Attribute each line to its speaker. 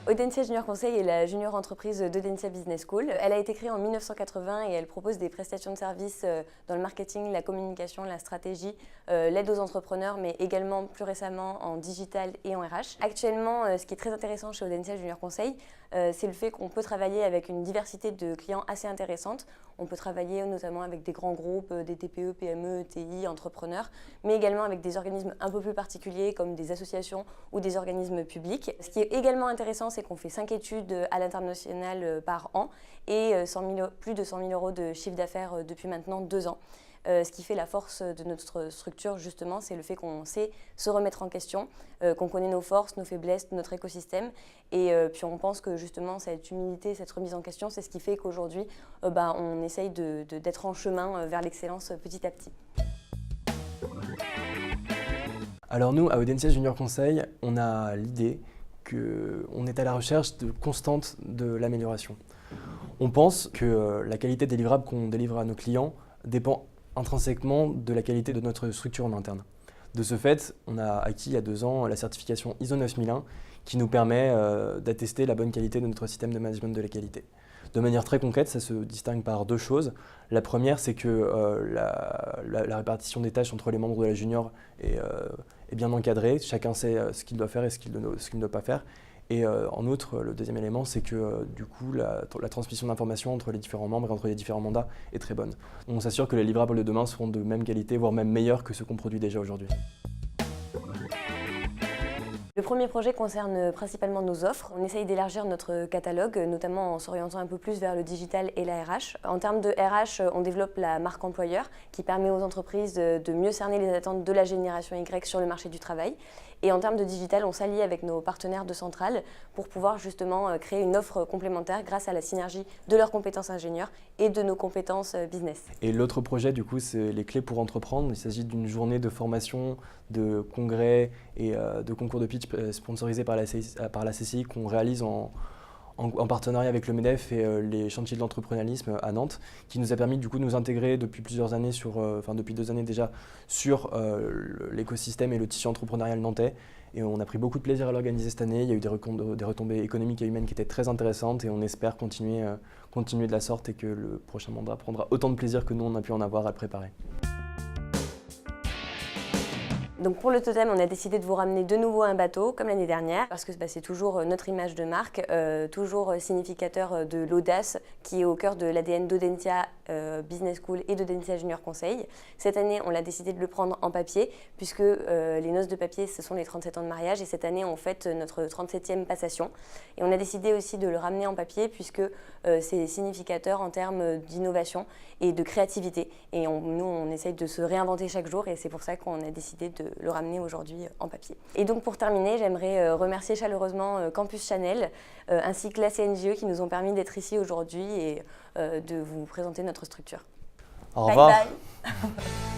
Speaker 1: Audencia Junior Conseil est la junior entreprise d'Audencia Business School. Elle a été créée en 1980 et elle propose des prestations de services dans le marketing, la communication, la stratégie, l'aide aux entrepreneurs, mais également plus récemment en digital et en RH. Actuellement, ce qui est très intéressant chez Audencia Junior Conseil, c'est le fait qu'on peut travailler avec une diversité de clients assez intéressante. On peut travailler notamment avec des grands groupes, des TPE, PME, ETI, entrepreneurs, mais également avec des organismes un peu plus particuliers comme des associations ou des organismes publics. Ce qui est également intéressant, c'est qu'on fait 5 études à l'international par an et plus de 100 000 euros de chiffre d'affaires depuis maintenant 2 ans. Ce qui fait la force de notre structure, justement, c'est le fait qu'on sait se remettre en question, qu'on connaît nos forces, nos faiblesses, notre écosystème. Et puis on pense que justement, cette humilité, cette remise en question, c'est ce qui fait qu'aujourd'hui, on essaye d'être en chemin vers l'excellence petit à petit.
Speaker 2: Alors nous, à Audencia Junior Conseil, on a l'idée qu'on est à la recherche constante de l'amélioration. On pense que la qualité des livrables qu'on délivre à nos clients dépend intrinsèquement de la qualité de notre structure en interne. De ce fait, on a acquis il y a 2 ans la certification ISO 9001 qui nous permet d'attester la bonne qualité de notre système de management de la qualité. De manière très concrète, ça se distingue par 2 choses. La première, c'est que la répartition des tâches entre les membres de la junior est bien encadrée. Chacun sait ce qu'il doit faire et ce qu'il ne doit pas faire. Et en outre, le deuxième élément, c'est que du coup, la transmission d'informations entre les différents membres et entre les différents mandats est très bonne. On s'assure que les livrables de demain seront de même qualité, voire même meilleurs que ceux qu'on produit déjà aujourd'hui.
Speaker 1: Le premier projet concerne principalement nos offres. On essaye d'élargir notre catalogue, notamment en s'orientant un peu plus vers le digital et la RH. En termes de RH, on développe la marque employeur qui permet aux entreprises de mieux cerner les attentes de la génération Y sur le marché du travail. Et en termes de digital, on s'allie avec nos partenaires de centrale pour pouvoir justement créer une offre complémentaire grâce à la synergie de leurs compétences ingénieurs et de nos compétences business.
Speaker 2: Et l'autre projet, du coup, c'est les clés pour entreprendre. Il s'agit d'une journée de formation, de congrès et de concours de pitch sponsorisés par la CCI qu'on réalise en partenariat avec le MEDEF et les chantiers de l'entrepreneurialisme à Nantes, qui nous a permis du coup de nous intégrer depuis plusieurs années, depuis 2 années déjà, sur l'écosystème et le tissu entrepreneurial nantais. Et on a pris beaucoup de plaisir à l'organiser cette année. Il y a eu des retombées économiques et humaines qui étaient très intéressantes et on espère continuer de la sorte et que le prochain mandat prendra autant de plaisir que nous on a pu en avoir à le préparer.
Speaker 1: Donc pour le totem, on a décidé de vous ramener de nouveau un bateau, comme l'année dernière, parce que c'est toujours notre image de marque, toujours significateur de l'audace qui est au cœur de l'ADN d'Audencia Business School et d'Audencia Junior Conseil. Cette année, on a décidé de le prendre en papier, puisque les noces de papier, ce sont les 37 ans de mariage, et cette année, on fête notre 37e passation. Et on a décidé aussi de le ramener en papier, puisque c'est significateur en termes d'innovation et de créativité. Et nous, on essaye de se réinventer chaque jour, et c'est pour ça qu'on a décidé de le ramener aujourd'hui en papier. Et donc pour terminer, j'aimerais remercier chaleureusement Campus Chanel ainsi que la CNJE qui nous ont permis d'être ici aujourd'hui et de vous présenter notre structure.
Speaker 2: Au revoir.
Speaker 1: Bye bye.